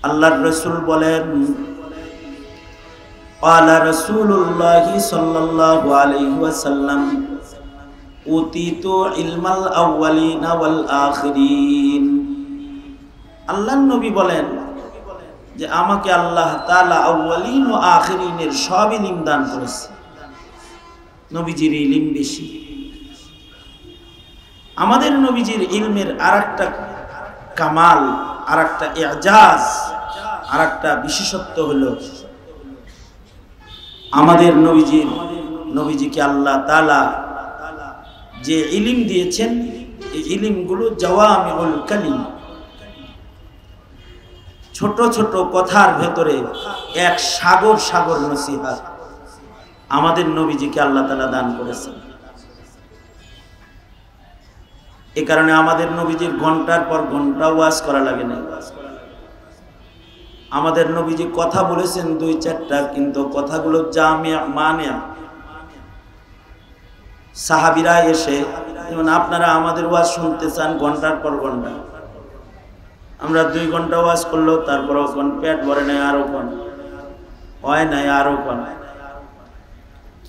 আল্লাহর রাসূল বলেন, ক্বালা রাসূলুল্লাহ সাল্লাল্লাহু আলাইহি ওয়াসাল্লাম, উতিতু ইলমাল আউয়ালিনা ওয়াল আখিরিন। আল্লাহর নবী বলেন যে আমাকে আল্লাহ তাআলা আউয়ালিন ও আখিরিনের সব ইলম দান করেছে। নবীজির ইলম বেশি। আমাদের নবীজির ইলমের আরেকটা কামাল, আরেকটা ইজাজ, আরেকটা বিশেষত্ব হলো আমাদের নবীজিকে আল্লাহ তাআলা যে ইলম দিয়েছেন, এই ইলমগুলো জাওয়ামিউল কালিম, ছোট ছোট কথার ভেতরে এক সাগর সাগর নসিহত আমাদের নবীজিকে আল্লাহ তাআলা দান করেছেন। এ কারণে আমাদের নবীজির ঘন্টার পর ঘন্টা ওয়াজ করা লাগে না। আমাদের নবীজি কথা বলেছেন 2-4টা, কিন্তু কথাগুলো জামিয়া মানিয়া। সাহাবীরা এসে, যেমন আপনারা আমাদের ওয়াজ শুনতে চান ঘন্টার পর ঘন্টা, আমরা 2 ঘন্টা ওয়াজ করলেও তারপরও কোন পেট ভরে নাই, আরো কোন হয় নাই, আরো কোন।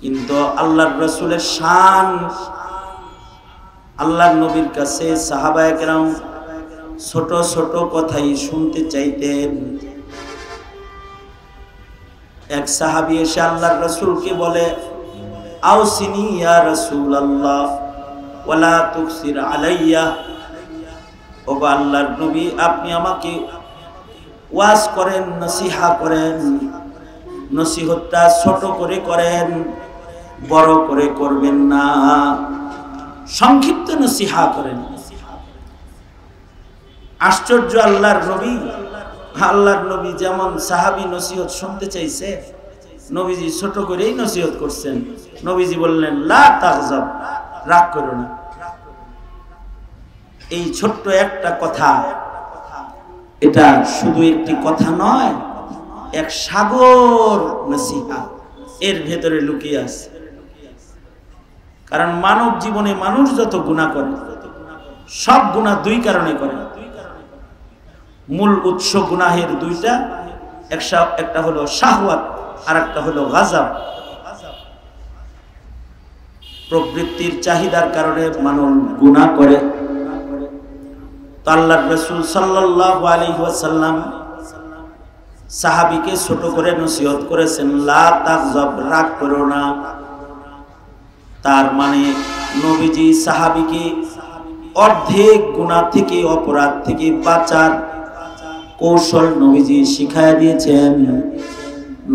কিন্তু আল্লাহর রাসূলের শান, আল্লাহর নবীর কাছে সাহাবায়ে কেরাম ছোট ছোট কথাই শুনতে চাইতেন। এক সাহাবী এসে আল্লাহর রাসূলকে বলে, আউসিনি ইয়া রাসূলুল্লাহ ওয়ালা তুকসির আলাইয়া। ও আল্লাহর নবী, আপনি আমাকে ওয়াজ করেন, নসিহা করেন, নসিহতটা ছোট করে করেন, বড় করে করবেন না, সংক্ষিপ্ত নসিহা করেন। আশ্চর্য, আল্লাহর নবী যেমন সাহাবী নসিহত শুনতে চাইছে, নবীজি ছোট করেই নসিহত করছেন। নবীজি বললেন, লা তাগজাব, রাগ করো না। এই ছোট্ট একটা কথা, এটা শুধু একটি কথা নয়, এক সাগর নসিহা এর ভেতরে লুকিয়ে আছে। কারণ মানব জীবনে মানুষ যত গুনাহ করে, সব গুনাহ 2 কারণে করে। মূল উৎস গুনাহের 2টা, একটা হলো শাহওয়াত আর একটা হলো গাযাব। প্রবৃত্তির চাহিদার কারণে মানুষ গুনাহ করে। তো আল্লাহর রাসূল সাল্লাল্লাহু আলাইহি ওয়াসাল্লাম সাহাবীকে ছোট করে নসিহত করেছেন, লা তাগজাব, রাগ করো না। তার মানে নবীজি সাহাবীকে অর্ধেক গুনাহ থেকে, অপরাধ থেকে বাঁচার কৌশল নবীজি শিখায়া দিয়েছেন।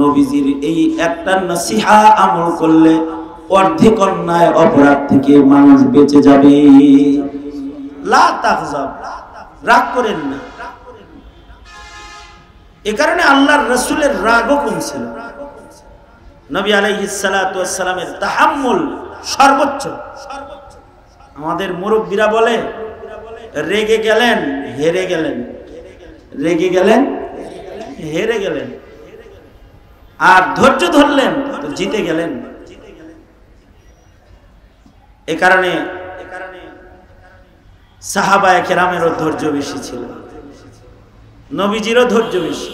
নবীজির এই একটা নসিহা আমল করলে অর্ধেক অন্যায় অপরাধ থেকে মানুষ বেঁচে যাবে। লা তাগজাব, রাগ করেন না। এ কারণে আল্লাহর রাসূলের রাগও কম ছিল। নবী আলাইহিস সালাতু ওয়াস সালামের তাহাম্মুল সর্বোচ্চ। আমাদের মুরব্বীরা বলে, রেগে গেলেন হেরে গেলেন, রেগে গেলেন হেরে গেলেন, আর ধৈর্য ধরলেন তো জিতে গেলেন। এ কারণে সাহাবায়ে কেরামেরও ধৈর্য বেশি ছিল, নবীজিরও ধৈর্য বেশি,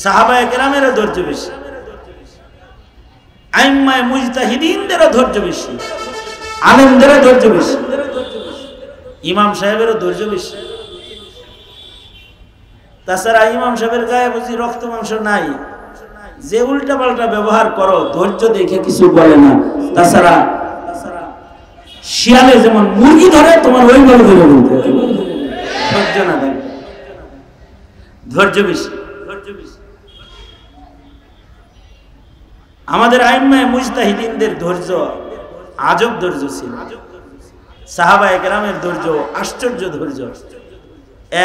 সাহাবায়ে কেরামেরও ধৈর্য বেশি, আইম্মায়ে মুজতাহিদিনদেরও ধৈর্য বেশি, আলেমদেরও ধৈর্য বেশি, ইমাম সাহেবেরও ধৈর্য বেশি। তাছাড়া ইমাম সাহেবের গায়ে বুঝি রক্ত মাংস নাই, যে উল্টা পাল্টা ব্যবহার করো ধৈর্য দেখে কিছু বলে না। তাছাড়া শিয়ালে যেমন মুরগি ধরে, তোমার ওইভাবে ধরে বলতে ধৈর্য না থাকে, ধৈর্য বেশি। আমাদের আইম্মায়ে মুজতাহিদিনদের ধৈর্য আজব ধৈর্য ছিল। সাহাবায়ে কেরামের ধৈর্য আশ্চর্য ধৈর্য।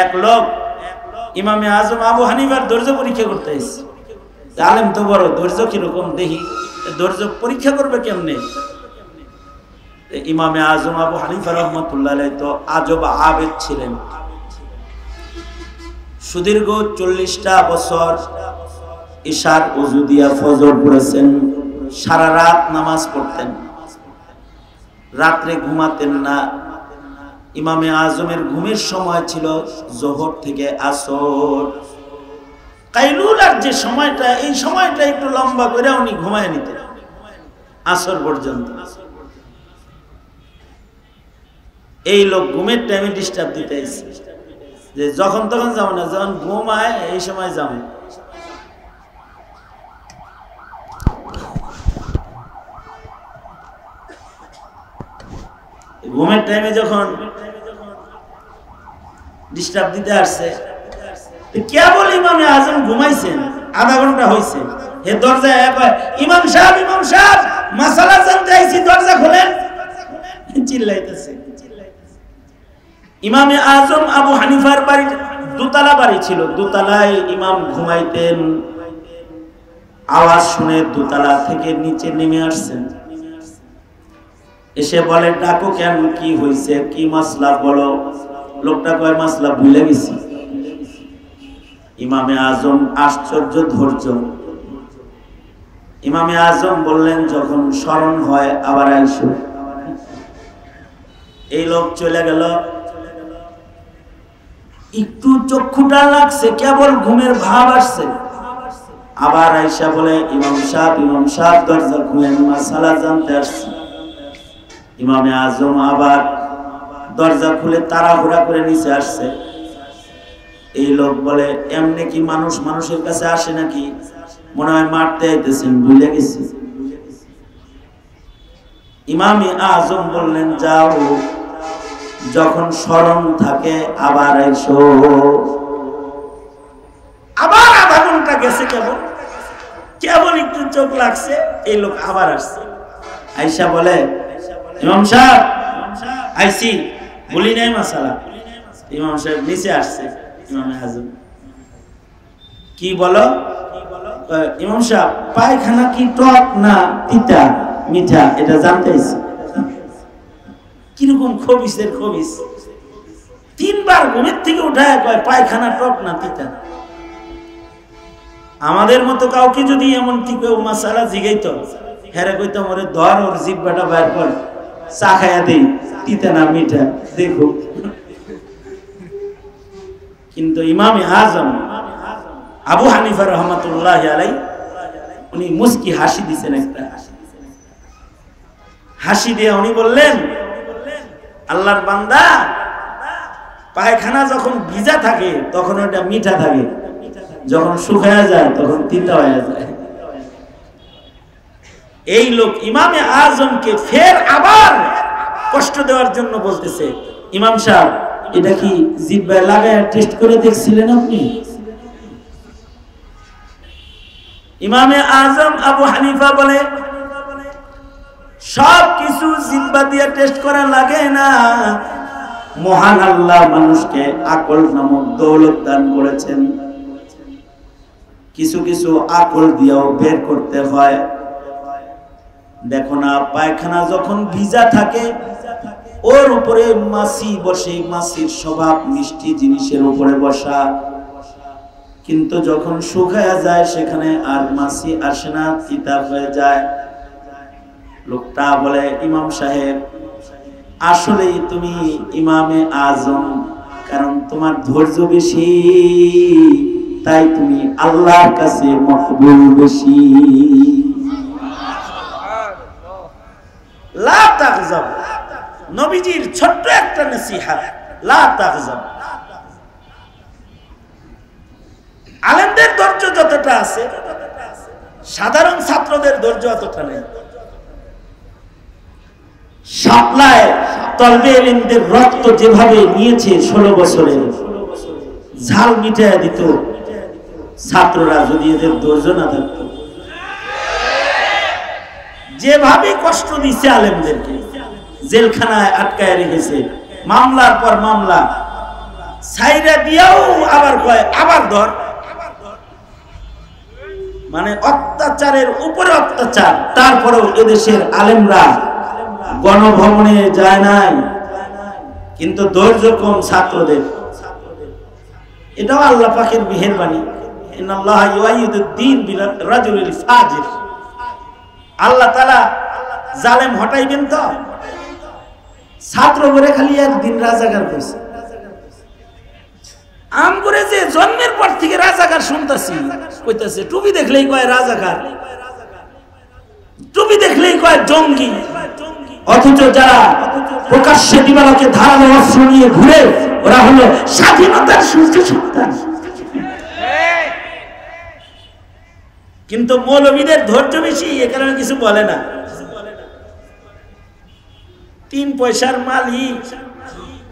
এক লোক ইমামে আজম আবু হানিফার ধৈর্য পরীক্ষা করতে এসেছে। আলেম তো বড়, ধৈর্য কিরকম দেখি, ধৈর্য পরীক্ষা করবে কেমনে? ইমামে আজম আবু হানিফা রাহমাতুল্লাহ আলাইহি তো আজব আবেদ ছিলেন। সুদীর্ঘ 40টা বছর ইশার ওযু দিয়া ফজর পড়েছেন, সারা রাত নামাজ পড়তেন, রাত্রে ঘুমাতেন না। ইমামে আজমের ঘুমের সময় ছিল জোহর থেকে আসর। কাইলুলার যে সময়টা, এই সময়টা একটু লম্বা করে উনি ঘুমায় নিতেন আসর পর্যন্ত। এই লোক ঘুমের টাইমে ডিস্টার্ব দিতে এসেছে, যে যখন তখন যাবো না, যখন ঘুমায় এই সময় যাবো। ঘুমের টাইমে যখন ডিস্টার্ব দিতে আসছে, কেবল ইমামে আজম ঘুমাইছেন, আধা ঘন্টা হয়েছে, হে দরজায় ইমাম সাহেব, ইমাম সাহেব, মাসালা জানতে আইছি, দরজা খোলেন, চিল্লাইতেছে। ইমামে আজম আবু হানিফার বাড়ি দোতলা বাড়ি ছিল, দোতলায় ইমাম ঘুমাইতেন। আওয়াজ শুনে দোতলা থেকে নিচে নেমে আসছেন, এসে বলে ডাকো কেন, কি হয়েছে, কি মাসলা বলো। লোকটা কয় মাসলা ভুলে গেছি। ইমামে আজম আশ্চর্য ধৈর্য। ইমামে আজম বললেন যখন স্মরণ হয় আবার আইসো। এই লোক চলে গেল, একটু চক্ষুটা লাগছে, কেবল ঘুমের ভাব আসছে, আবার আইসা বলে ইমাম সাহেব, ইমাম সাহেব দরজা খুলেন, মাসালা জানতে আসছে। ইমামে আজম আবার দরজা খুলে তাড়াহুড়া করে নিচে আসছে। এই লোক বলে এমনি কি মানুষ মানুষের কাছে আসে নাকি, মনে হয় মারতে আইতেছেন, ভুলে গেছি। ইমামে আজম বললেন যাও, যখন স্মরণ থাকে আবার আইসো। আবার আধা ঘন্টা গেছে, কেবল কেবল একটু চোখ লাগছে, এই লোক আবার আসছে। আইসা বলে ইমাম সাহেব আইসি, বলি নাই মাসালা। ইমাম সাহেব নিচে আসছে। ইমামে আজম কি বলো? ইমাম সাহেব পায়খানা কি টক না তিতা মিঠা এটা জানতে আইছি। কিরকম খবিসের খবিস, তিনবার ঘুমের থেকে উঠায় কয় পায়খানা টক না তিতা। আমাদের মতো কাউকে যদি এমন কি কেউ মাসালা জিগাইতো, হেরে কইতো মরে ধর, ওর জিব্বাটা বাইর কর, চা খাইয়া দেই, তিতা না মিঠা দেখো। কিন্তু ইমামে আজম আবু হানিফা রহমাতুল্লাহ আলাইহি উনি মুস্কি হাসি দিয়েছেন, একটা হাসি দিয়ে উনি বললেন আল্লাহর বান্দা, পায়খানা যখন ভিজা থাকে তখন ওটা মিঠা থাকে, যখন শুকায়া যায় তখন তিতা হয়ে যায়। এই লোক ইমামে আজমকে ফের আবার কষ্ট দেওয়ার জন্য বলতেছে, ইমাম সাহেব এটা কি জিহ্বায় লাগায় টেস্ট করে দেখছিলেন আপনি? ইমামে আজম আবু হানিফা বলে সব কিছু জিহ্বা দিয়ে টেস্ট করা লাগে না, মহান আল্লাহ মানুষকে আকল নামক দৌলত দান করেছেন, কিছু কিছু আকল দিয়েও বের করতে হয়। দেখো না, পায়খানা যখন ভিজা থাকে ওর উপরে মাছি বসে, মাছির স্বভাব মিষ্টি জিনিসের উপরে বসা, কিন্তু যখন শুকায়া যায় সেখানে আর মাছি আসে না, তিতা হয়ে যায়। লোকটা বলে ইমাম সাহেব আসলেই তুমি ইমামে আজম, কারণ তোমার ধৈর্য বেশি, তাই তুমি আল্লাহর কাছে মকবুল বেশি। লা তাগজাব, নবীজির ছোট্ট একটা নসিহত, লা তাগজাব। আলেমদের ধৈর্য যতটা আছে, সাধারণ ছাত্রদের ধৈর্য অতটা নেই। শাপলায় তলবে ইলমদের রক্ত যেভাবে নিয়েছে 16 বছরে, ঝাল মিটাইয়া দিত ছাত্ররা যদি এদের ধৈর্য না থাকত। যেভাবে কষ্ট দিচ্ছে আলেমদেরকে, জেলখানায় আটকায় রেখেছে, মামলার পর মামলা, ছাইরা দিয়াও আবার কয় আবার ধর, মানে অত্যাচারের উপরে অত্যাচার। তারপরেও এদেশের আলেমরা গণভবনে যায় নাই, কিন্তু ধৈর্য কম ছাত্রদের। এটাও আল্লাহ পাকের মেহেরবানি। ইন্নাল্লাহ ইউআইয়িদুদ-দ্বীন বিরাজুলিল ফাজির। আল্লাহ তাআলা জালেম হটাইবেন তো, ছাত্র করে খালি একদিন রাজাকার কইছে, আম করে যে জন্মের পর থেকে রাজাকার শুনতাছি, কইতাছে টুপি দেখলেই কয় রাজাকার, টুপি দেখলেই কয় জঙ্গি। অথচ যারা প্রকাশ্যে দিবালোকে ধারালো অস্ত্র নিয়ে ঘুরে, ওরা হলো স্বাধীনতার সূর্য সন্তান। কিন্তু মৌলবীদের ধৈর্য বেশি, এ কারণে কিছু বলে না। 3 পয়সার মালিক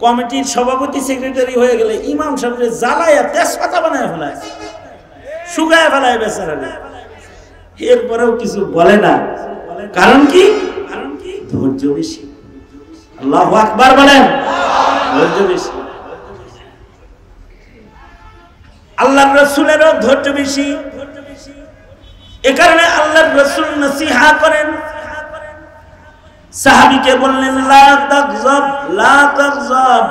কমিটির সভাপতি সেক্রেটারি হয়ে গেলে ইমাম সাহেবকে জ্বালায়া তেজপাতা বানায় ফেলায়, শুকায় ফেলায় বেচারারে, এরপরেও কিছু বলে না। কারণ কি? ধৈর্য বেশি। আল্লাহু আকবার বলেন, ধৈর্য বেশি। আল্লাহর রাসূলেরও ধৈর্য বেশি। এ কারণে আল্লাহর রাসূল নসিহত করেন, সাহাবীকে বললেন লা তাগযাব লা তাগযাব।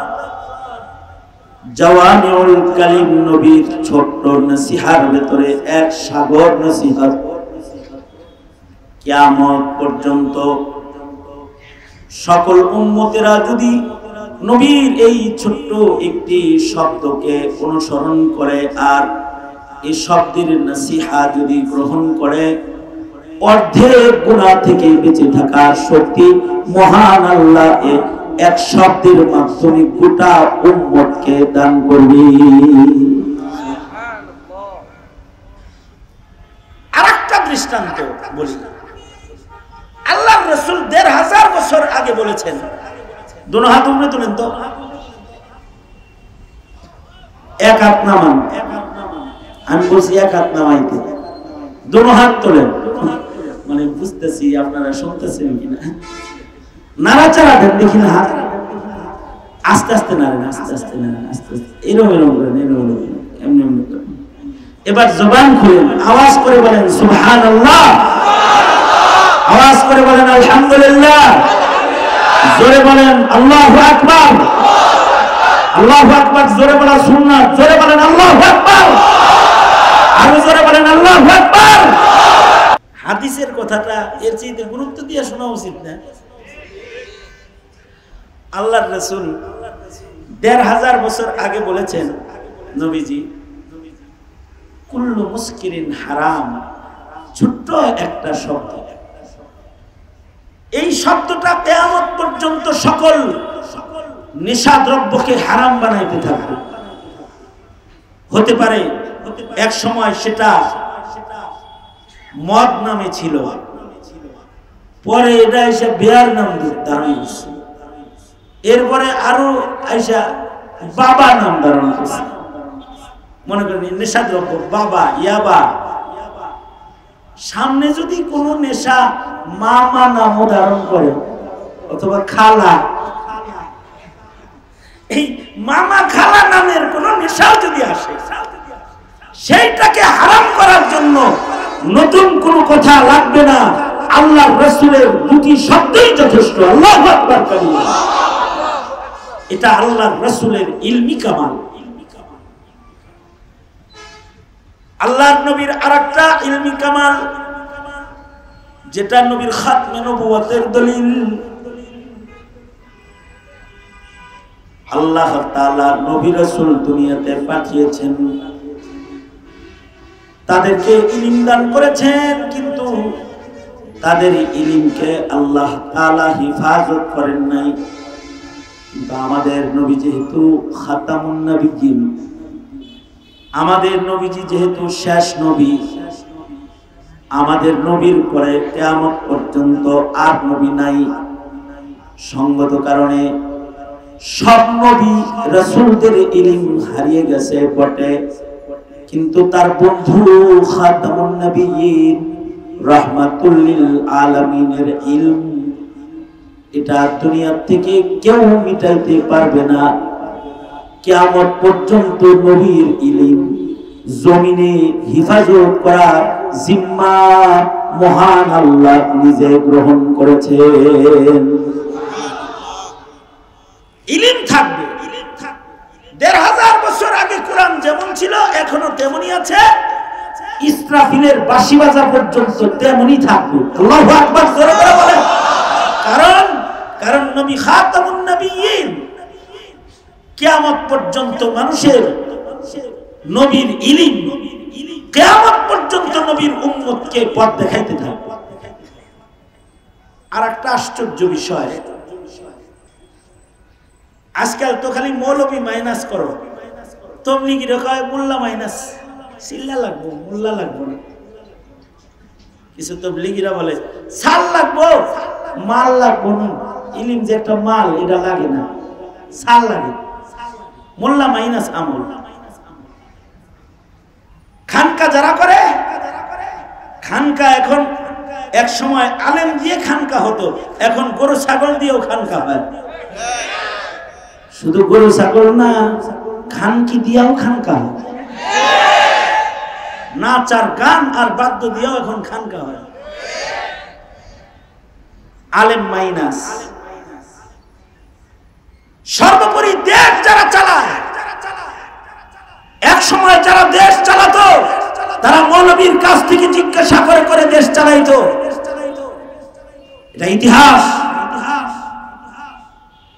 জাওয়ামিউল কালিম নবীর ছোট্ট নসিহতের ভিতরে এক সাগর নসিহত। কিয়ামত পর্যন্ত সকল উম্মতেরা যদি নবীর এই ছোট্ট একটি শব্দকে অনুসরণ করে আর এই শব্দের নসিহত যদি গ্রহণ করে, অর্ধেক গুনাহ থেকে বেঁচে থাকার শক্তি মহান আল্লাহ এক শব্দের মাধ্যমে গোটা উম্মতকে দান করবে। আরেকটা দৃষ্টান্ত বলি। আল্লাহর রাসূল ১৫০০ বছর আগে বলেছেন, দোনো হাত উপরে তুলেন তো, এক হাত নামান। আমি বলছি এক হাত নামাইতে, দোনো হাত তোলেন। মানে বুঝতেছি আপনারা শুনতেছেন কিনা, নাড়াচাড়া দেন দেখি না, হাত আস্তে আস্তে নাড়েন, আস্তে আস্তে নাড়েন, আস্তে আস্তে এরকম এরকম করেন, এরকম এমনি এমনি করেন। এবার জবান খুলেন, আওয়াজ করে বলেন সুবহানাল্লাহ, আওয়াজ করে বলেন আলহামদুলিল্লাহ, জোরে বলেন আল্লাহু আকবার। আল্লাহু আকবার জোরে বলা সুন্নাত, জোরে বলেন আল্লাহু আকবার, আরো জোরে বলেন আল্লাহু আকবার। হাদিসের কথাটা এর চেয়ে গুরুত্ব দিয়ে শোনা উচিত না? আল্লাহর রাসূল ১৫০০ বছর আগে বলেছেন, নবীজি কুল্লু মুসকিরিন হারাম, ছোট্ট একটা শব্দ। এই শব্দটা কিয়ামত পর্যন্ত সকল নেশাদ্রব্যকে হারাম বানাইতে থাকবে। হতে পারে এক সময় সেটা মদ নামে ছিল, পরে এটা এসে বিয়ার নাম ধারণ করছে, এরপরে আরো আইসা বাবা নাম ধারণ করছে। মনে করেন নেশাদ্রব্য বাবা, ইয়াবা। সামনে যদি কোনো নেশা মামা নাম ধারণ করে অথবা খালা, এই মামা খালা নামের কোন নেশাও যদি আসে, সেইটাকে হারাম করার জন্য নতুন কোন কথা লাগবে না, আল্লাহর রাসূলের দুটি শব্দই যথেষ্ট। আল্লাহু আকবার কালিমা। এটা আল্লাহর রাসূলের ইলমি কামাল। আল্লাহর নবীর আরেকটা ইলমি কামাল, যেটা নবীর খাতমে নবুয়তের দলিল। আল্লাহ তাআলা নবী রাসূল দুনিয়াতে পাঠিয়েছেন, তাদেরকে ইলম দান করেছেন, কিন্তু তাদের ইলমকে আল্লাহ তাআলা হিফাজত করেন নাই। কিন্তু আমাদের নবী যেহেতু খাতামুন নবিয়্যিন, আমাদের নবীজি যেহেতু শেষ নবী, আমাদের নবীর পরে কিয়ামত পর্যন্ত আর নবী নাই। সঙ্গত কারণে সব নবী রাসূলদের ইলম হারিয়ে গেছে বটে, কিন্তু তার বন্ধু খাতামুন নবিয়্যিন রাহমাতুল লিল আলামিনের ইলম, এটা দুনিয়া থেকে কেউ মিটাইতে পারবে না। কিয়ামত পর্যন্ত নবীর ইলম জমিনে হিফাজত করা জিম্মা মহান আল্লাহ নিজে গ্রহণ করেছেন। ইলম থাকবে। ১৫০০ বছর আগে কোরআন যেমন ছিল এখনো তেমনি আছে, ইসরাফিলের বাঁশি বাজা পর্যন্ত তেমনি থাকবে। আল্লাহু আকবার জোরে করে বলেন। কারণ নবী খাতামুন নবিয়্যিন, কিয়ামত পর্যন্ত মানুষের নবীর ইলম কিয়ামত পর্যন্ত নবীর উম্মতকে পথ দেখাইতে থাকবে। আর একটা আশ্চর্য বিষয়, আজকাল তো খালি মৌলবী মাইনাস করো, তবলিগীরা কয় মোল্লা মাইনাস, চিল্লা লাগবো, মোল্লা লাগবো না। কিছু তবলিগীরা বলে সাল লাগবো, মাল লাগবো না, ইলিম যে একটা মাল এটা লাগে না, সাল লাগে। মোল্লা মাইনাস আমল। খানকা যারা করে, খানকা এখন এক সময় আলেম দিয়ে খানকা হতো, এখন গরু ছাগল দিয়েও খানকা হয়। শুধু গরু ছাগল না, খানকি দিয়েও খানকা হয়, নাচ আর গান আর বাদ্য দিয়েও এখন খানকা হয়। আলেম মাইনাস। সর্বোপরি দেশ যারা চালায়, এক সময় যারা দেশ চালাতো তারা মৌলবীর কাছ থেকে জিজ্ঞাসা করে করে দেশ চালাইতো। এটা ইতিহাস।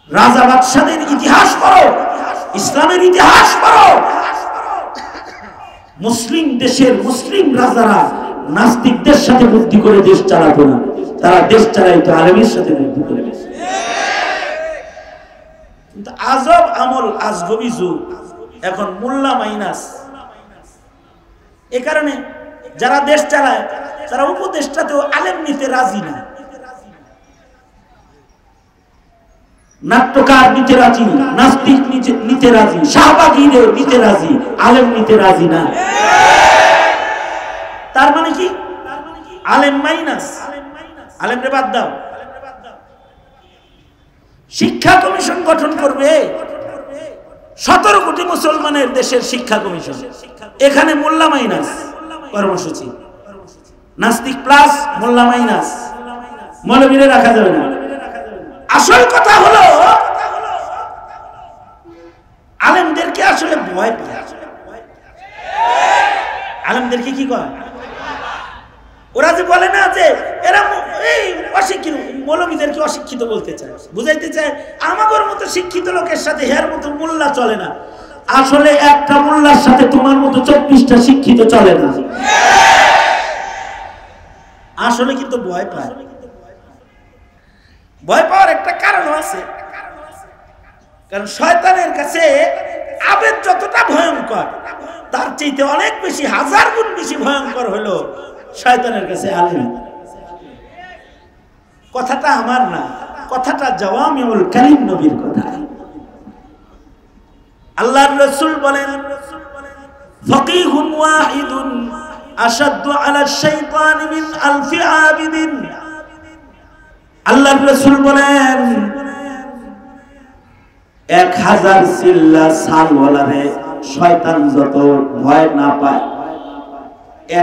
রাজা বাদশাদের ইতিহাস পড়ো, ইসলামের ইতিহাস পড়ো। মুসলিম দেশের মুসলিম রাজারা নাস্তিকদের সাথে বুদ্ধি করে দেশ চালাতো না, তারা দেশ চালাইতো আলেমের সাথে বুদ্ধি করে। কিন্তু আজব আমল, আজগবি যুগ, এখন মোল্লা মাইনাস। এ কারণে যারা দেশ চালায় তারা উপদেশটাতেও আলেম নিতে রাজি না, নাট্যকার নিতে রাজি, নাস্তিক নিতে রাজি, শাহবাগীদের নিতে রাজি, আলেম নিতে রাজি না। তার মানে কি? আলেম মাইনাস, আলেমরে বাদ দাও। শিক্ষা কমিশন গঠন করবে 17 কোটি মুসলমানের দেশের শিক্ষা কমিশন, এখানে মোল্লা মাইনাস কর্মসূচি, নাস্তিক প্লাস মোল্লা মাইনাস, মৌলবীরে রাখা যাবে না। আসল কথা হলো আলেমদেরকে আসলে ভয় পায়। আলেমদেরকে কি কয়? ওরা যে বলে না যে এরা এই অশিক্ষিত, মৌলবীদেরকে অশিক্ষিত বলতে চায়, বুঝাইতে চায় আমাদের মতো শিক্ষিত লোকের সাথে হের মতো মোল্লা চলে না। আসলে একটা মোল্লার সাথে তোমার মতো 24টা শিক্ষিত চলে না। আসলে কিন্তু ভয় পায়। ভয় পাওয়ার একটা কারণ আছে, কারণ শয়তানের কাছে আবেদ যতটা ভয়ঙ্কর, তার চাইতে অনেক বেশি, 1000 গুণ বেশি ভয়ঙ্কর হলো শয়তানের কাছে আলেম। কথাটা আমার না, কথাটা জাওয়ামিউল কালিম নবীর কথা। আল্লাহর রাসূল বলেন, ফাকিহুন ওয়াহিদুন আশাদ্দু আলা শাইতান মিন আলফি আবিদিন। আল্লাহর রাসূল বলেন 1000 চিল্লা সালওয়ালারে শয়তান যত ভয় না পায়,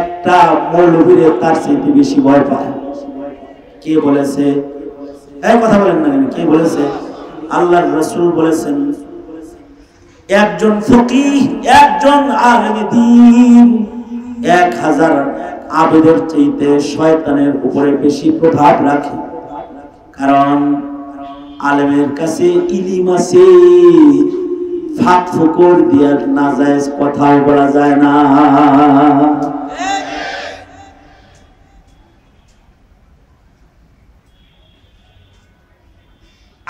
একটা মৌলবীরে তার চাইতে বেশি ভয় পায়। কে বলেছে? এই কথা বলেন না, কে বলেছে? আল্লাহর রাসূল বলেছেন একজন ফকিহ, একজন আলেমে দ্বীন 1000 আবেদের চাইতে শয়তানের উপরে বেশি প্রভাব রাখে। কারণ আলেমের কাছে ইলম আছে, ফাঁক ফুকর দিয়ে নাজায়েজ কথাও বলা যায় না।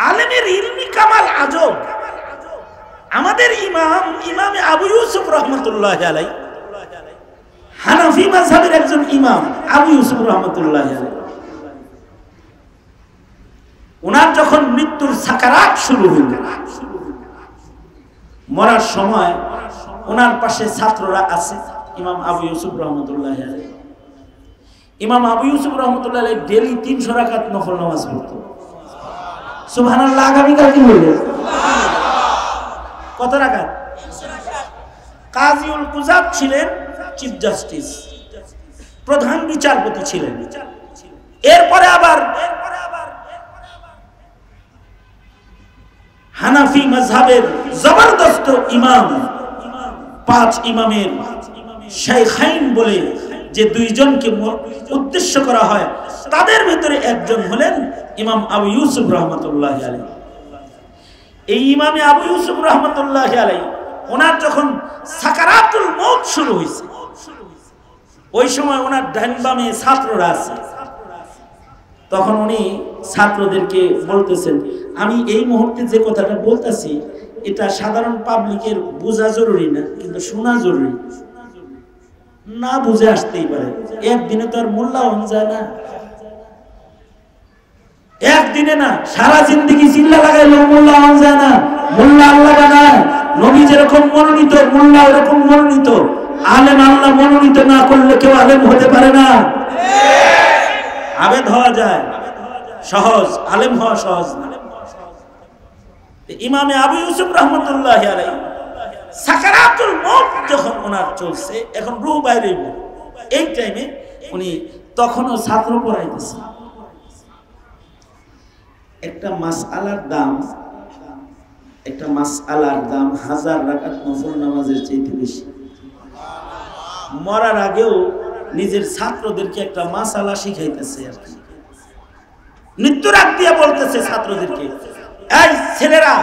আলেমের ইলমি কামাল আজব। আমাদের ইমামে আবু ইউসুফ রহমতুল্লাহি আলাইহি, হানাফি মাযহাবের একজন ইমাম আবু ইউসুফ রহমতুল্লাহি আলাইহি, ওনার যখন মৃত্যুর সাকারাত শুরু হইল, মরার সময় ওনার পাশে ছাত্ররা আছে, ইমাম আবু ইউসুফ রহমতুল্লাহি আলাইহি। ইমাম আবু ইউসুফ রহমতুল্লাহি আলাইহি ডেইলি 300 রাকাত নফল নামাজ পড়তো। সুবহানাল্লাহ। আগামীকাল কি বলবে? কত রাকাত? কাজীউল কুযাত ছিলেন চিফ জাস্টিস, প্রধান বিচারপতি ছিলেন। এরপরে আবার হানাফি মাযহাবের জবরদস্ত ইমাম, 5 ইমামের শাইখাইন বলে যে 2 জনকে উদ্দেশ্য করা হয়, তাদের ভিতরে একজন হলেন ইমাম আবু ইউসুফ রহমতুল্লাহি আলাইহি। এই ইমামে আবু ইউসুফ রহমতুল্লাহি আলাইহি ওনার যখন সাকারাতুল মউত শুরু হয়েছে, ওই সময় ওনার ডান বামে ছাত্ররা আছে। তখন উনি ছাত্রদেরকে বলতেছেন, আমি এই মুহূর্তে যে কথাটা বলতেছি এটা সাধারণ পাবলিকের বোঝা জরুরি না, কিন্তু শোনা জরুরি। না বুঝে আসতেই পারে, একদিনে তো আর মূল্যায়ন যায় না, একদিনে না, সারা জিন্দেগি চিল্লা লাগাইলে মূল্যায়ন যায় না। মোল্লা আল্লাহ বানায়, নবী যেরকম মনোনীত মোল্লা ওরকম মনোনীত। আলেম আল্লাহ মনোনীত না করলে কেউ আলেম হতে পারে না। আবেদ হওয়া যায় সহজ, আলেম হওয়া সহজ না। ইমামে আবু ইউসুফ রহমতুল্লাহি আলাইহি সাকারাতুল মউত যখন ওনার চলছে, এখন রূহ বাইরে, এই টাইমে উনি তখনও ছাত্র পড়াইতেছেন। একটা মাসআলার দাম 1000 রাকাত নফল নামাজের চাইতে বেশি। মরার আগেও নিজের ছাত্রদেরকে একটা মাসআলা শিখাইতেছে আর কি। মৃত্যুর আগ দিয়ে বলতেছে ছাত্রদেরকে, এই ছেলেরা,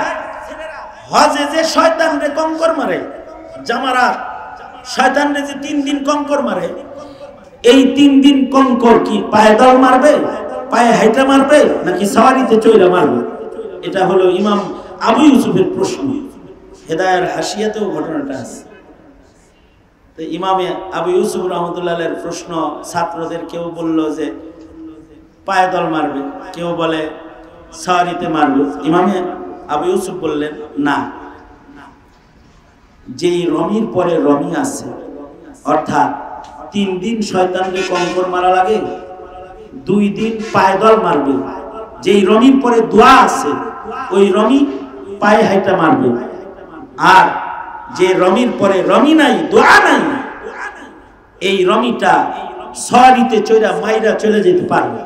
হজে যে শয়তানরে কঙ্কর মারে, জামারা শয়তানরে যে 3 দিন কঙ্কর মারে, এই 3 দিন কঙ্কর কি পায়ে দল মারবে, পায়ে হাইটা মারবে, নাকি সাওয়ারিতে চইরা মারবে? এটা হলো ইমাম আবু ইউসুফের প্রশ্ন। হেদায়ের হাসিয়াতেও ঘটনাটা আছে। তো ইমামে আবু ইউসুফ রহমতুল্লাহের প্রশ্ন, ছাত্রদের কেউ বলল যে পায়ে দল মারবে, কেউ বলে সাওয়ারিতে মারবে। ইমামে আবু ইউসুফ বললেন, না, যেই রমির পরে রমি আছে, অর্থাৎ 3 দিন শয়তানকে কঙ্কর মারা লাগে, 2 দিন পায়ে দল মারবে। যেই রমির পরে দোয়া আছে, ওই রমি পায়ে হাইটা মারবে। আর যে রমির পরে রমি নাই, দোয়া নাই, এই রমিটা সাওয়ারিতে চইরা মাইরা চলে যেতে পারবে।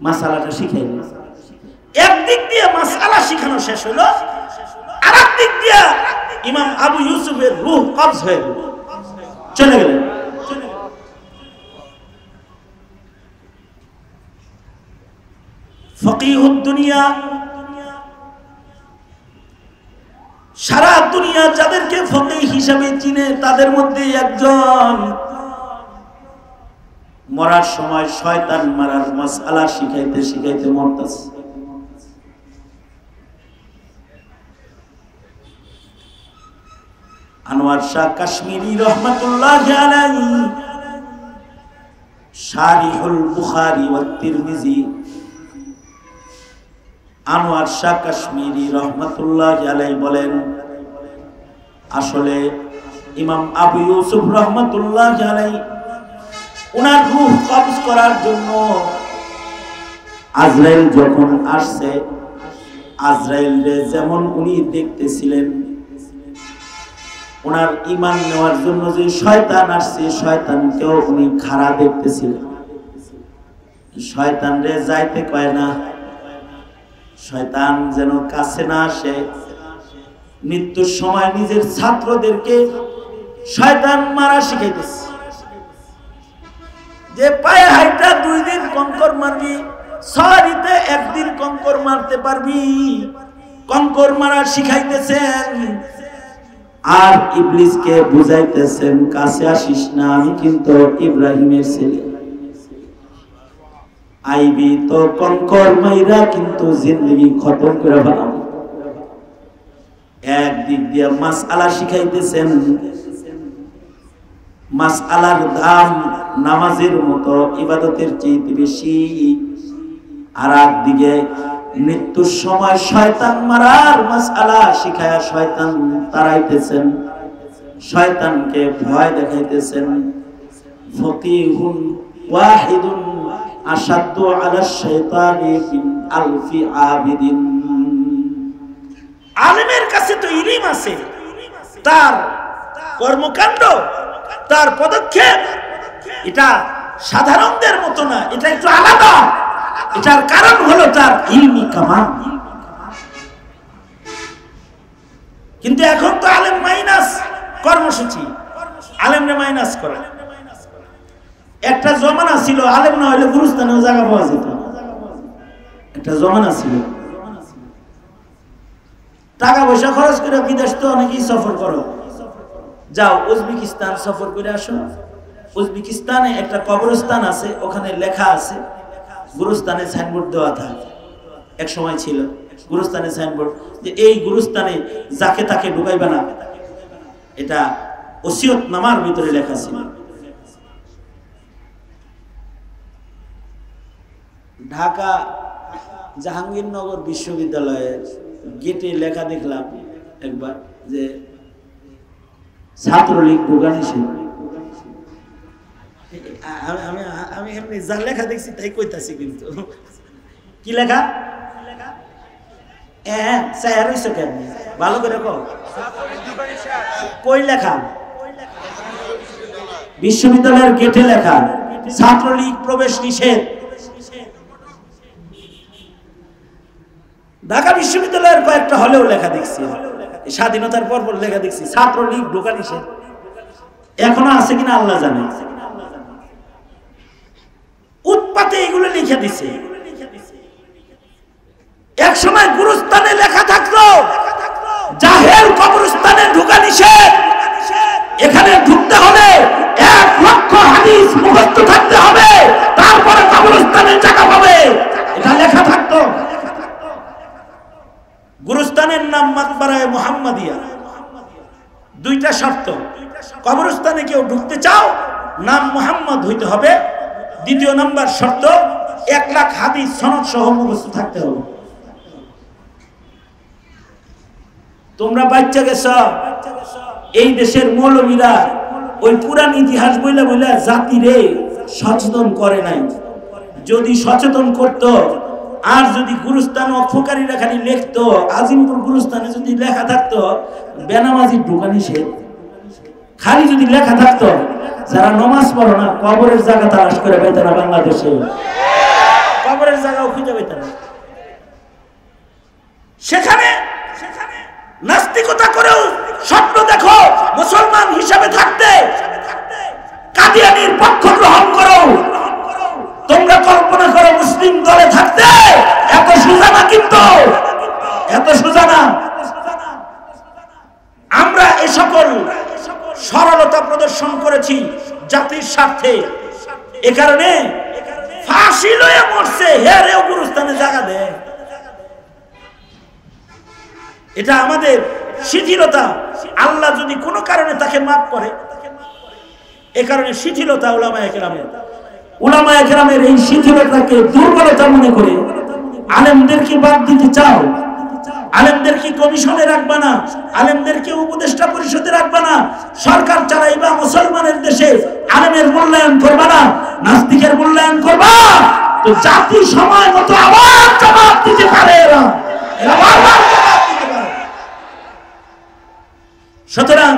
মাসালাটা শিখাই। একদিক দিয়ে মাসআলা শিখানো শেষ হলো, আর একদিক দিয়ে ইমাম আবু ইউসুফের রূহ কবজ হয়ে গেল, চলে গেলেন। ফকিহুদ দুনিয়া, সারা দুনিয়া যাদেরকে ফকিহ হিসাবে চিনে, তাদের মধ্যে একজন মরার সময় শয়তান মারার মাসআলা শিখাইতে শিখাইতে মরতেছে। আনোয়ার শাহ কাশ্মীরি রহমাতুল্লাহি আলাইহি শারিহুল বুখারী ওয়া তিরমিজি, আনোয়ার শাহ কাশ্মীরি রহমাতুল্লাহি আলাইহি বলেন, আসলে ইমাম আবু ইউসুফ রহমাতুল্লাহি আলাইহি ওনার রূহ কবজ করার জন্য আজরাইল যখন আসছে, আজরাইলরে যেমন উনি দেখতেছিলেন, ওনার ঈমান নেওয়ার জন্য যে শয়তান আসছে, শয়তানকেও উনি খাড়া দেখতেছিলেন। শয়তানরে যাইতে কয় না, শয়তান যেন কাছে না আসে। মৃত্যুর সময় নিজের ছাত্রদেরকে শয়তান মারা শিখাইতেছে, যে পায়ে হাইটা 2 দিন কঙ্কর মারবি, সাওয়ারিতে 1 দিন কঙ্কর মারতে পারবি, কঙ্কর মারা শিখাইতেছেন। আর ইবলিসকে বুঝাইতেছেন, কাছে আসিস না, আমি কিন্তু ইব্রাহিমের ছেলে, আইবি তো কঙ্কর মাইরা কিন্তু জিন্দেগি খতম করে ফেলাম। একদিক দিয়ে মাসআলা শিখাইতেছেন, মাসআলার দাম নামাজের মতো ইবাদতের চেয়ে বেশি। আর একদিকে মৃত্যুর সময় শয়তান মারার মাসআলা শিখায়া শয়তান তাড়াইতেছেন, শয়তানকে ভয় দেখাইতেছেন। ফকিহুন ওয়াহিদুন আশাদ্দু আলা শাইতানি মিন আলফি আবিদিন। আলেমের কাছে তো ইলম আছে, তার কর্মকাণ্ড, তার পদক্ষেপ এটা সাধারণদের মতো না, এটা একটু আলাদা। এটার কারণ হলো তার ইলমি কামাল। কিন্তু এখন তো আলেম মাইনাস কর্মসূচি, আলেমরে মাইনাস করা। একটা জমানা ছিল আলেম না হইলে গুরুস্থানেও জায়গা পাওয়া যেত, একটা জমানা ছিল। টাকা পয়সা খরচ করে বিদেশ তো অনেকেই সফর করো, যাও উজবেকিস্তান সফর করে আসো। উজবেকিস্তানে একটা কবরস্থান আছে, ওখানে লেখা আছে, গুরুস্থানে সাইনবোর্ড দেওয়া থাকে, এক সময় ছিল গুরুস্থানে সাইনবোর্ড যে এই গুরুস্থানে যাকে তাকে ঢুকাইবে না, এটা ওসিয়ত নামার ভিতরে লেখা ছিল। ঢাকা জাহাঙ্গীরনগর বিশ্ববিদ্যালয়ের গেটে লেখা দেখলাম একবার যে ছাত্রলীগ ঢোকা নিষেধ। আমি এমনি যা লেখা দেখছি তাই কইতাছি, কিন্তু কি লেখা? ভালো করে কই লেখা? বিশ্ববিদ্যালয়ের গেটে লেখা ছাত্রলীগ প্রবেশ নিষেধ। ঢাকা বিশ্ববিদ্যালয়ের কয়েকটা হলেও লেখা দেখছি, স্বাধীনতার পর লেখা দেখছি ছাত্রলীগ ঢোকা নিষেধ। এখনো আছে কিনা আল্লাহ জানে। উৎপাতে এগুলো লিখে দিছে। এক সময় গুরুস্থানে লেখা থাকলো জাহেল কবরস্থানে ঢোকা নিষেধ, এখানে ঢুকতে হলে 1 লক্ষ হাদিস মুখস্থ থাকতে হবে, তারপরে কবরস্থানের জায়গা পাবে, এটা লেখা থাকতো। গুরুস্থানের নাম মাকবারায়ে মুহাম্মাদিয়া। 2টা শর্ত, কবরস্থানে কেউ ঢুকতে চাও নাম মুহাম্মদ হইতে হবে, 2য় নাম্বার শর্ত 1 লাখ হাদিস সনদ সহ মুখস্থ থাকতে হবে। তোমরা বাচ্চা গেছ, এই দেশের মৌলবীরা ওই পুরান ইতিহাস বইলা বইলা জাতিরে সচেতন করে নাই। যদি সচেতন করত, আর যদি গুরুস্থান অক্ষকারীরা খালি লিখতো, আজিমপুর গুরুস্থানে যদি লেখা থাকতো বেনামাজি ঢোকা নিষেধ, খালি যদি লেখা থাকতো, যারা নমাজ পড়ো না কবরের জায়গা তালাশ করে পাইতে না, বাংলাদেশে কবরের জায়গাও খুঁজে পাইতে না। সেখানে নাস্তিকতা করেও স্বপ্ন দেখো মুসলমান হিসাবে থাকতে, কাদিয়ানীর পক্ষ গ্রহণ করো। তোমরা কল্পনা করো মুসলিম দলে থাকতে, এত সোজা না, কিন্তু এত সোজা না। আমরা এ সকল সরলতা প্রদর্শন করেছি জাতির স্বার্থে। এ কারণে ফাঁসি লয়ে মরছে, হেরেও গুরুস্থানে জায়গা দেয়। এটা আমাদের শিথিলতা। আল্লাহ যদি কোনো কারণে তাকে মাফ করে, এ কারণে শিথিলতা উলামায়ে কেরামের এই শিথিলতাকে দুর্বলতা মনে করে আলেমদেরকে বাদ দিতে চাও, আলেমদেরকে কমিশনে রাখবা না, আলেমদেরকে উপদেষ্টা পরিষদে রাখবা না, সরকার চালাইবা মুসলমানের দেশে, আলেমের মূল্যায়ন করবা না, নাস্তিকের মূল্যায়ন করবা, তো জাতি সময় মতো আবার জবাব দিতে পারে। সুতরাং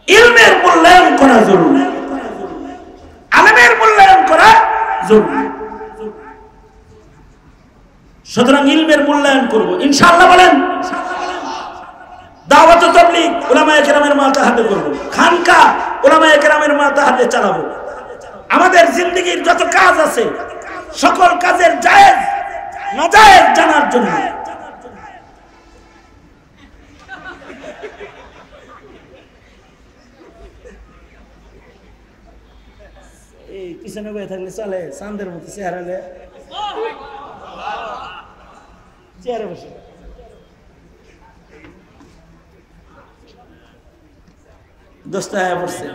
ইলমের মূল্যায়ন করা জরুরি, আলেমের মূল্যায়ন করা জরুরি। সুতরাং ইলমের মূল্যায়ন করব ইনশাআল্লাহ। বলেন দাওয়াত ও তাবলীগ উলামায়ে কেরামের মাতাহাতে করব, খানকা উলামায়ে কেরামের মাতাহাতে চালাবো। আমাদের জিন্দেগীর যত কাজ আছে সকল কাজের জায়েজ নাজায়েজ জানার জন্য এই পিছনে বসে থাকলে চলে, চাঁদের মতো চেহারা চেয়ারে বসে। দোস্তা পড়ছে,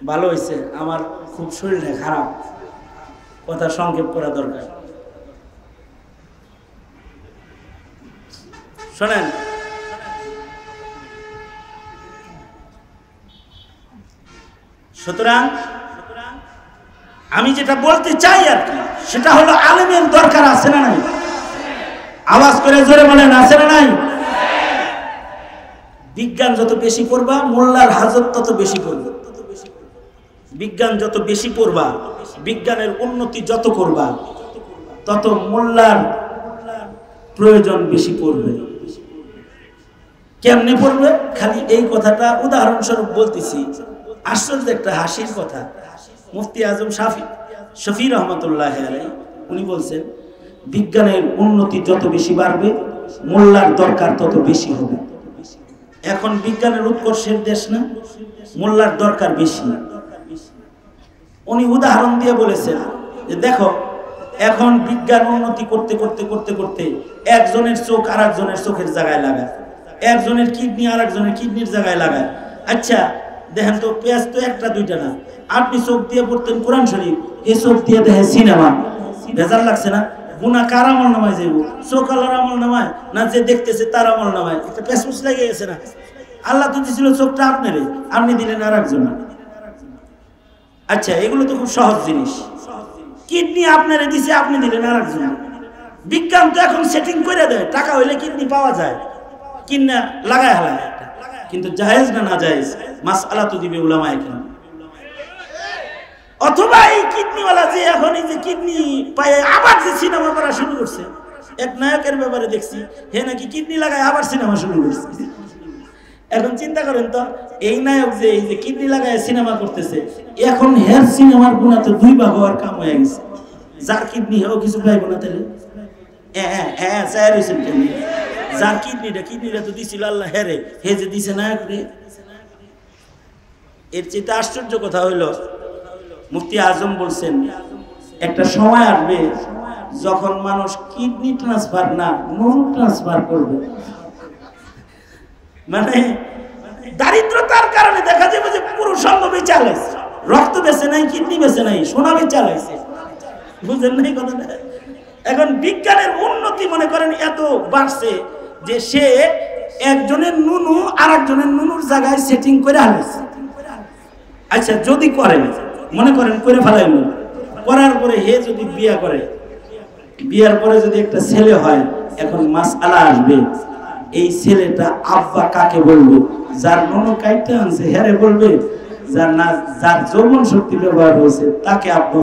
ভালো হয়েছে। আমার খুব শরীরটা খারাপ, কথা সংক্ষেপ করা দরকার। শোনেন, সুতরাং আমি যেটা বলতে চাই আর কি, সেটা হলো আলেমের দরকার আছে না নাই? আওয়াজ করে জোরে বলেন, আছে না নাই? বিজ্ঞান যত বেশি পড়বা মোল্লার হাজত তত বেশি করবে। বিজ্ঞান যত বেশি পড়বা, বিজ্ঞানের উন্নতি যত করবা, তত মোল্লার প্রয়োজন বেশি পড়বে। কেমনে পড়বে? খালি এই কথাটা উদাহরণস্বরূপ বলতেছি, আশ্চর্য একটা হাসির কথা। মুফতি আজম শফি রহমতুল্লাহ আলাইহি উনি বলছেন, বিজ্ঞানের উন্নতি যত বেশি বাড়বে মোল্লার দরকার তত বেশি হবে। এখন বিজ্ঞানের উৎকর্ষের দেশ না, মোল্লার দরকার বেশি। উনি উদাহরণ দিয়ে বলেছেন যে দেখো এখন বিজ্ঞান উন্নতি করতে করতে করতে করতে একজনের চোখ আর একজনের চোখের জায়গায় লাগায়, একজনের কিডনি আর একজনের কিডনির জায়গায় লাগায়। আচ্ছা দেখেন তো, পেঁয়াজ তো একটা দুইটা না, আপনি চোখ দিয়ে পড়তেন কোরআন শরীফ, এই চোখ দিয়ে দেখেন সিনেমা, ভেজাল লাগছে না? গুনাহ কার আমল নামায় যাইব? চোখ আল্লাহর আমল নামায় না যে দেখতেছে তার আমল নামায়? একটা পেঁচপুচ লেগে গেছে না? আল্লাহ তো দিয়েছিল চোখটা আপনারে, আপনি দিলেন আর একজন। আচ্ছা এগুলো তো খুব সহজ জিনিস। কিডনি আপনারে দিছে, আপনি দিলেন আর একজন। বিজ্ঞান তো এখন সেটিং করে দেয়, টাকা হইলে কিডনি পাওয়া যায়, কিনা লাগায় হালায়। কিন্তু জায়েজ না না জায়েজ মাসআলা তো দিবে উলামায়ে কেরাম। অথবা এই কিডনিওয়ালা যে এখন এই যে কিডনি পায় আবার যে সিনেমা করা শুরু করছে, এক নায়কের ব্যাপারে দেখছি হে নাকি কিডনি লাগায় আবার সিনেমা শুরু করছে। এখন চিন্তা করেন তো, এই নায়ক যে এই যে কিডনি লাগায় সিনেমা করতেছে, এখন হের সিনেমার গুণা তো দুই ভাগ হওয়ার কাম হয়ে গেছে। যার কিডনি হেও কিছু পাইব না তাহলে যার কিডনিটা তো দিছিল আল্লাহ হেরে, হে যে দিছে নায়ক রে। এর চেয়ে আশ্চর্য কথা হইল, মুফতি আজম বলছেন একটা সময় আসবে যখন মানুষ কিডনি ট্রান্সফার না নুন ট্রান্সফার করবে। মানে দারিদ্রতার কারণে দেখা যাবে যে পুরো সঙ্গ বেচালাইছে, রক্ত বেঁচে নাই, কিডনি বেঁচে নাই, সোনা বেচালাইছে। বুঝলেন নাই কথাটা? এখন বিজ্ঞানের উন্নতি মনে করেন এত বাড়ছে যে সে একজনের নুনু আর একজনের নুনুর জায়গায় সেটিং করে আনছে। আচ্ছা যদি করেন মনে করেন করে ফেলাইল, করার পরে হে যদি বিয়া করে, বিয়ার পরে যদি একটা ছেলে হয়, এখন মাসআলা আসবে এই ছেলেটা আব্বা কাকে বলবে? যার নুনু কাইটা আনছে হেরে বলবে, যার যৌবন শক্তি ব্যবহার হয়েছে তাকে আব্বা